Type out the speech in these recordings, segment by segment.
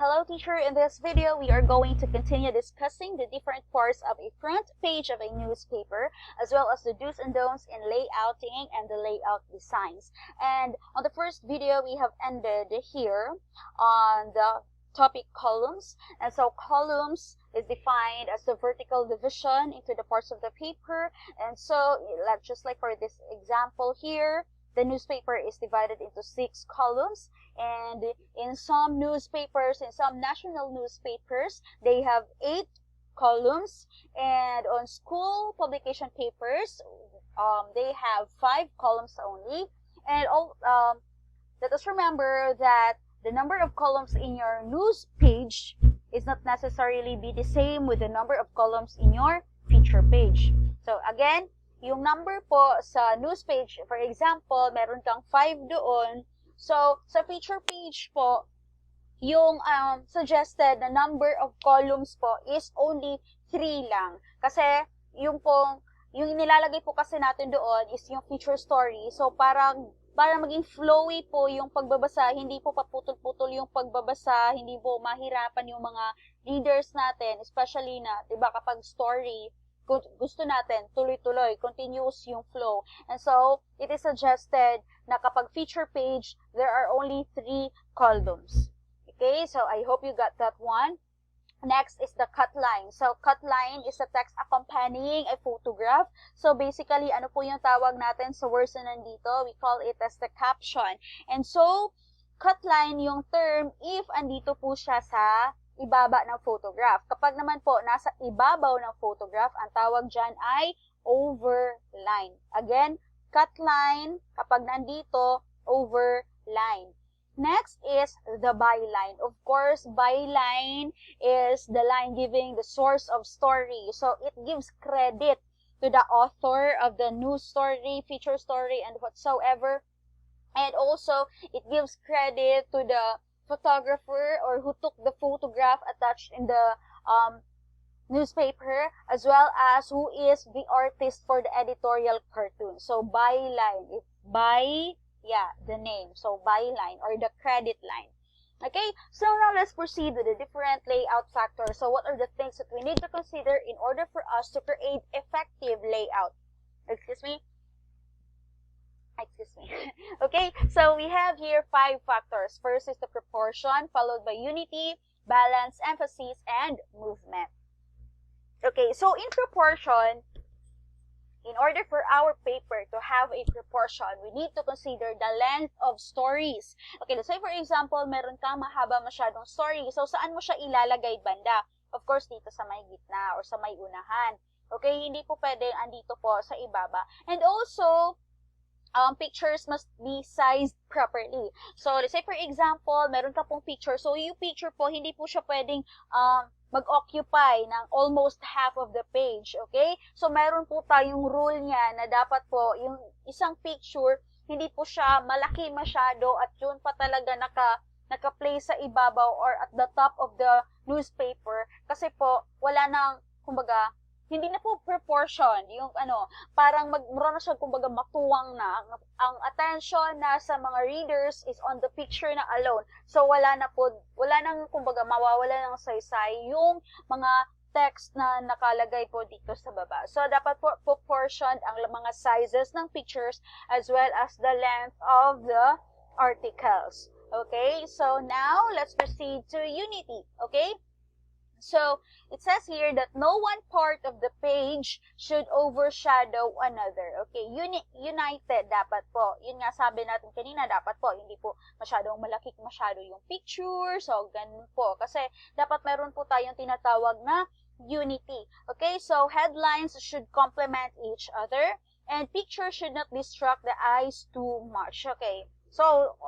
Hello teacher, in this video we are going to continue discussing the different parts of a front page of a newspaper, as well as the do's and don'ts in layouting and the layout designs. And on the first video we have ended here on the topic columns, and so columns is defined as the vertical division into the parts of the paper. And so just like for this example here, the newspaper is divided into 6 columns, and in some newspapers, in some national newspapers, they have 8 columns, and on school publication papers, they have 5 columns only. And let us remember that the number of columns in your news page is not necessarily be the same with the number of columns in your feature page. So again, yung number po sa news page, for example, meron kang 5 doon. So, sa feature page po, yung suggested na number of columns po is only 3 lang. Kasi, yung nilalagay po kasi natin doon is yung feature story. So, para maging flowy po yung pagbabasa, hindi po paputol-putol yung pagbabasa, hindi po mahirapan yung mga readers natin, especially na, diba, kapag story, gusto natin tuloy-tuloy, continuous yung flow. And so, it is suggested na kapag feature page, there are only 3 columns. Okay, so I hope you got that one. Next is the cut line. So, cut line is the text accompanying a photograph. So, basically, ano po yung tawag natin sa words na nandito? We call it as the caption. And so, cut line yung term if andito po siya sa ibaba ng photograph. Kapag naman po nasa ibabaw ng photograph, ang tawag dyan ay overline. Again, cut line, kapag nandito, overline. Next is the byline. Of course, byline is the line giving the source of story. So, it gives credit to the author of the news story, feature story, and whatsoever. And also, it gives credit to the photographer or who took the photograph attached in the newspaper, as well as who is the artist for the editorial cartoon. So, byline. It's the name. So, byline or the credit line. Okay, so now let's proceed with the different layout factors. So, what are the things that we need to consider in order for us to create effective layout? Excuse me. Okay, so we have here 5 factors. First is the proportion, followed by unity, balance, emphasis, and movement. Okay, so in proportion, in order for our paper to have a proportion, we need to consider the length of stories. Okay, let's say for example, meron kang mahaba masyadong story. So, saan mo siya ilalagay banda? Of course, dito sa may gitna or sa may unahan. Okay, hindi po pwedeng andito po sa ibaba. And also, pictures must be sized properly. So, let's say for example, meron ka pong picture. So, yung picture po, hindi po siya pwedeng mag-occupy ng almost half of the page. Okay? So, meron po tayong rule niya na dapat po, yung isang picture, hindi po siya malaki masyado at yun pa talaga naka-place sa ibabaw or at the top of the newspaper. Kasi po, wala nang, kumbaga, hindi na po proportion, yung parang mura na siya, kumbaga, matuwang na. Ang attention na sa mga readers is on the picture na alone. So, wala nang, kumbaga, mawawala ng saysay yung mga text na nakalagay po dito sa baba. So, dapat po proportioned ang mga sizes ng pictures as well as the length of the articles. Okay? So, now, let's proceed to unity. Okay? So, it says here that no one part of the page should overshadow another. Okay, united dapat po. Yun nga sabi natin kanina, dapat po, hindi po masyadong masyado yung picture. So, ganun po. Kasi, dapat meron po tayong tinatawag na unity. Okay, so, headlines should complement each other. And picture should not distract the eyes too much. Okay. So,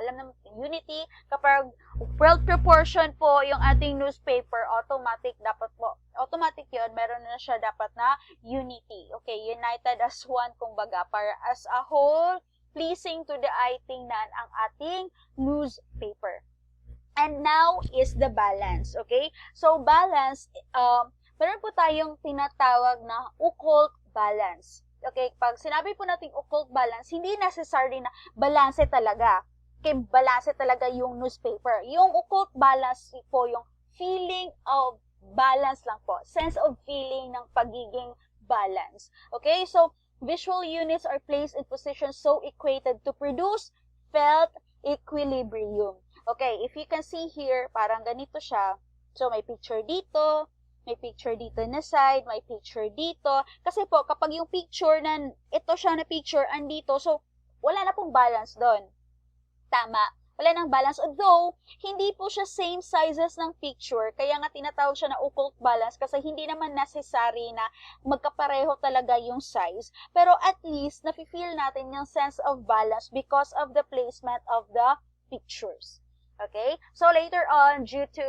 alam naman, unity, kapag well proportion po yung ating newspaper, automatic yun, meron na siya dapat na unity. Okay, united as one, kumbaga, para as a whole, pleasing to the eye tingnan ang ating newspaper. And now is the balance, okay? So, balance, meron po tayong tinatawag na occult balance. Okay, pag sinabi po natin occult balance, hindi necessary na balanse talaga. balance talaga yung newspaper. Yung occult balance po yung feeling of balance lang po. Sense of feeling ng pagiging balance. Okay? So, visual units are placed in positions so equated to produce felt equilibrium. Okay, if you can see here, parang ganito siya. So, may picture dito, may picture dito na side, may picture dito. Kasi po, kapag yung picture na, ito siya na picture, andito, so, wala na pong balance doon. Tama. Wala nang balance. Although, hindi po siya same sizes ng picture. Kaya nga tinatawag siya na occult balance kasi hindi naman necessary na magkapareho talaga yung size. Pero at least, nafe-feel natin yung sense of balance because of the placement of the pictures. Okay? So, later on, due to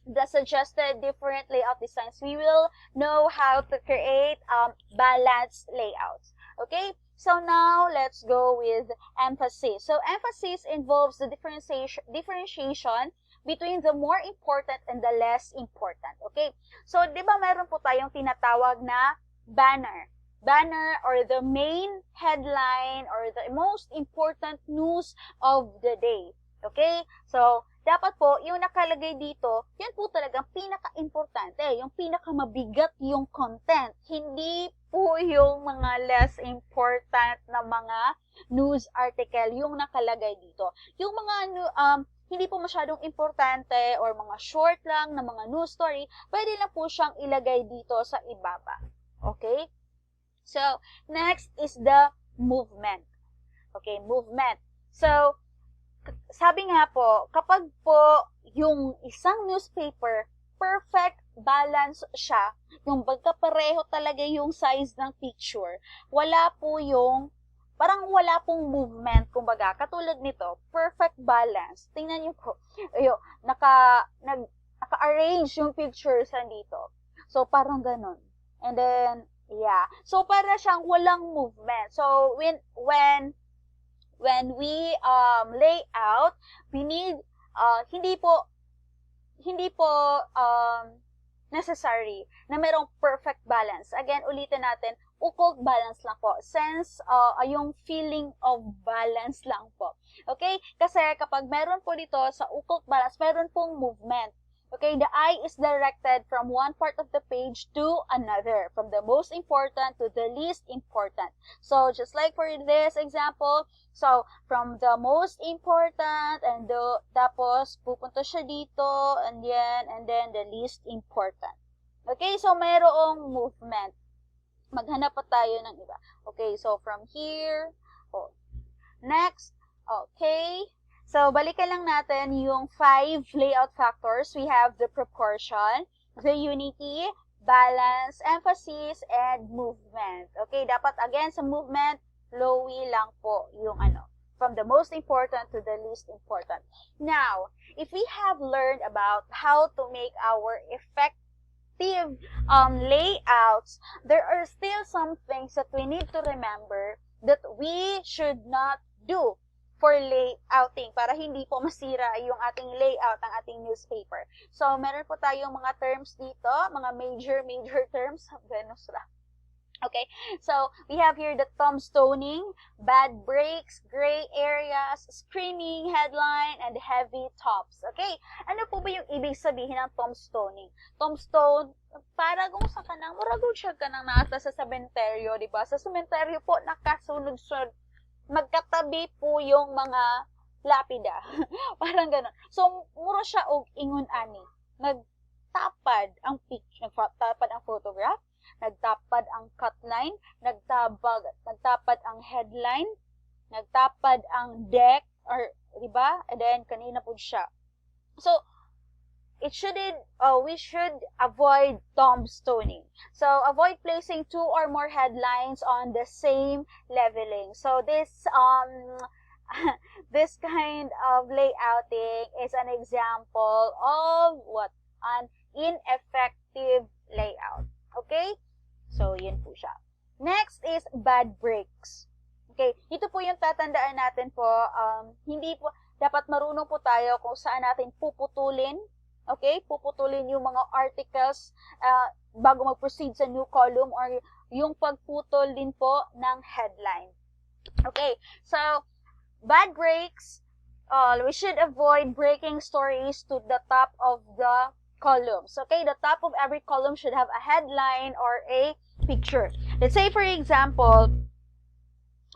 the suggested different layout designs, we will know how to create balanced layouts. Okay? So now, let's go with emphasis. So emphasis involves the differentiation between the more important and the less important. Okay? So, di ba meron po tayong tinatawag na banner? Banner or the main headline or the most important news of the day. Okay? So, dapat po, yung nakalagay dito, yan po talagang pinaka-importante, yung pinaka-mabigat yung content. Hindi po yung mga less important na mga news article yung nakalagay dito. Yung mga hindi po masyadong importante or mga short lang na mga news story, pwede lang po siyang ilagay dito sa ibaba. Okay? So, next is the movement. Okay, movement. So, sabi nga po, kapag po yung isang newspaper, perfect balance siya, yung magkapareho talaga yung size ng picture, wala po yung, parang wala pong movement, kumbaga, katulad nito, perfect balance. Tingnan niyo po, naka-arrange yung pictures nandito. So, parang ganun. And then, yeah. So, para siyang walang movement. So, when we lay out, we need hindi po necessary na merong perfect balance. Again, ulitin natin, occult balance lang po. Sense yung feeling of balance lang po. Okay? Kasi kapag meron po dito sa occult balance, meron pong movement. Okay, the eye is directed from one part of the page to another, from the most important to the least important. So, just like for this example, so, from the most important, and tapos, pupunta siya dito, and then the least important. Okay, so, mayroong movement. Maghanap pa tayo ng iba. Okay, so, from here, next, okay. So, balikan lang natin yung 5 layout factors. We have the proportion, the unity, balance, emphasis, and movement. Okay, dapat again sa movement, flowy lang po yung from the most important to the least important. Now, if we have learned about how to make our effective layouts, there are still some things that we need to remember that we should not do for layouting, para hindi po masira yung ating layout ng ating newspaper. So, meron po tayong mga terms dito, mga major terms. Venus lang. Okay, so we have here the tombstoning, bad breaks, gray areas, screaming headline, and heavy tops. Okay, ano po ba yung ibig sabihin ng tombstoning? Tombstone, para kung sa kanang, muragod siya kanang nasa sa sementeryo, di ba? Sa sementeryo po, nakasunod-sunod, magkatabi po yung mga lapida. Parang gano'n. So, mura siya og ingon ani. Nagtapad ang picture, nagtapad ang photograph, nagtapad ang cutline, nagtapad ang headline, nagtapad ang deck, or, di ba? And then, kanina po siya. So, we should avoid tombstoning. So, avoid placing 2 or more headlines on the same leveling. So, this kind of layouting is an example of what? An ineffective layout. Okay? So, yun po siya. Next is bad breaks. Okay? Ito po yung tatandaan natin po. Hindi po, dapat marunong po tayo kung saan natin puputulin. Okay? Puputulin yung mga articles bago mag-proceed sa new column, or yung pagputol din po ng headline. Okay? So, bad breaks, we should avoid breaking stories to the top of the columns. Okay, the top of every column should have a headline or a picture. Let's say, for example,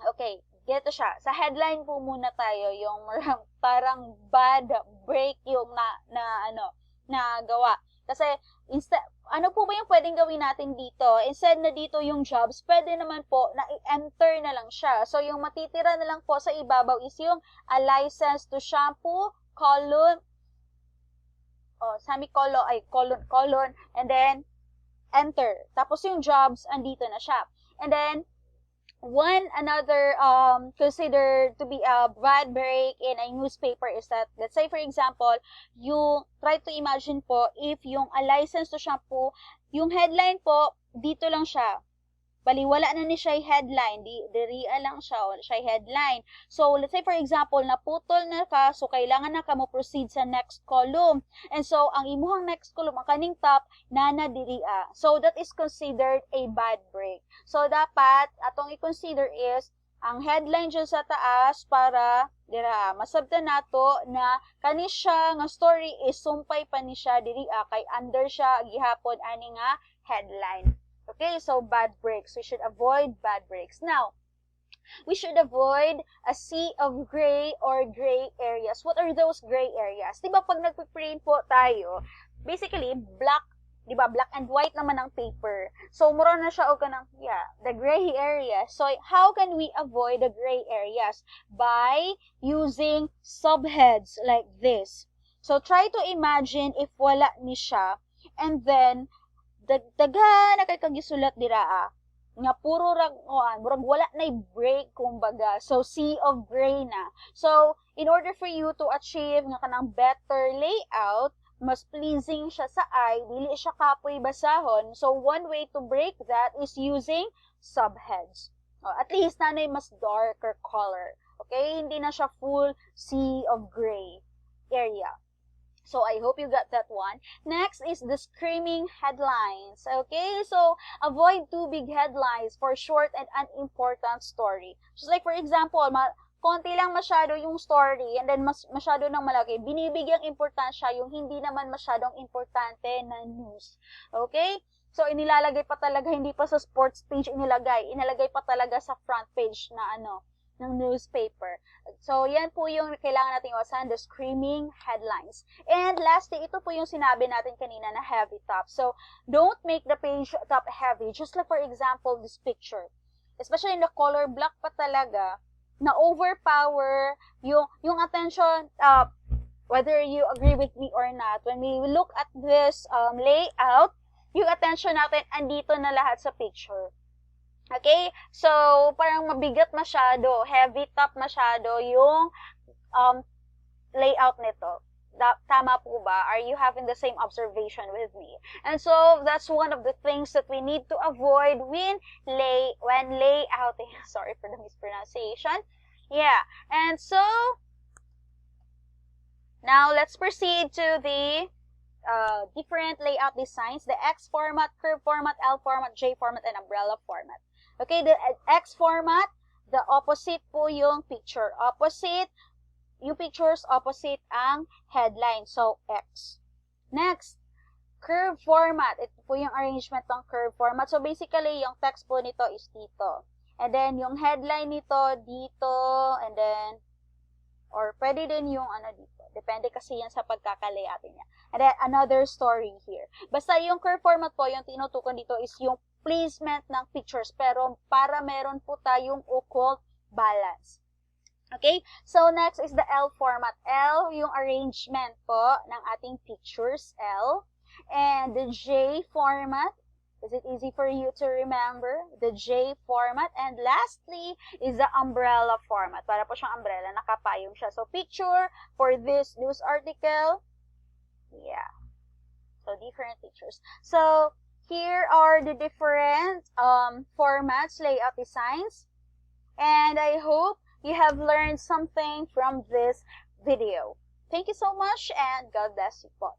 okay, geto siya. Sa headline po muna tayo, yung parang bad break yung na gawa. Kasi, ano po ba yung pwedeng gawin natin dito? Instead na dito yung jobs, pwede naman po na i-enter na lang siya. So, yung matitira na lang po sa ibabaw is yung a license to shampoo, colon, colon, and then, enter. Tapos yung jobs, andito na siya. And then, another considered to be a bad break in a newspaper is that, let's say for example, you try to imagine po if yung a license to shampoo, yung headline po, dito lang siya. Bali, wala na ni siya headline. Diria lang siya, wala siya headline. So, let's say for example, naputol na ka, so kailangan na ka mo proceed sa next column. And so, ang imuhang next column, ang kaning top, nana diria. So, that is considered a bad break. So, dapat, atong i-consider is, ang headline dyan sa taas para, dira, masabta nato na kani siya, nga story is sumpay pa ni siya, diria, kay under siya, gihapon, ani nga headline. Okay, so bad breaks. We should avoid bad breaks. Now, we should avoid a sea of gray or gray areas. What are those gray areas? Diba pag nagpiprint po tayo, basically, black, diba, black and white naman ang paper. So, mura na siya o kanang, the gray areas. So, how can we avoid the gray areas? By using subheads like this. So, try to imagine if wala ni siya, and then, daghan na kay kagisulat dira nga puro murag wala na break kumbaga. So sea of gray na. So in order for you to achieve nga kanang better layout, mas pleasing siya sa eye, dili siya kapoy basahon. So one way to break that is using subheads. At least nanay mas darker color. Okay, hindi na siya full sea of gray area. So, I hope you got that one. Next is the screaming headlines. Okay, so avoid too big headlines for short and unimportant story. Just like, for example, konti lang masyado yung story and then masyado nang malaki. Binibigyang importansya yung hindi naman masyadong importante na news. Okay? So, inilalagay pa talaga, hindi pa sa sports page inilagay pa talaga sa front page na ng newspaper. So, yan po yung kailangan natin iwasan, the screaming headlines. And lastly, ito po yung sinabi natin kanina na heavy top. So, don't make the page top heavy. Just like, for example, this picture. Especially in the color black pa talaga, na overpower yung attention, whether you agree with me or not. When we look at this layout, yung attention natin, andito na lahat sa picture. Okay? So, parang mabigat masyado, heavy top masyado yung layout nito. Tama po ba? Are you having the same observation with me? And so, that's one of the things that we need to avoid when layouting. Sorry for the mispronunciation. Yeah. And so, now let's proceed to the different layout designs. The X format, curve format, L format, J format, and umbrella format. Okay, the X format, the opposite po yung picture. Yung pictures opposite ang headline. So, X. Next, curve format. Ito po yung arrangement ng curve format. So, basically, yung text po nito is dito. And then, yung headline nito, dito, and then, or pwede din yung dito. Depende kasi yan sa pagkakalayout niya. And then, another story here. Basta yung curve format po, yung tinutukan dito is yung placement ng pictures, pero para meron po tayong occult balance. Okay? So, next is the L format. L, yung arrangement po ng ating pictures, L. And the J format, is it easy for you to remember? The J format. And lastly, is the umbrella format. Para po siyang umbrella, nakapayong siya. So, picture for this news article, yeah. So, different pictures. So, here are the different formats, layout designs. And I hope you have learned something from this video. Thank you so much and God bless you both.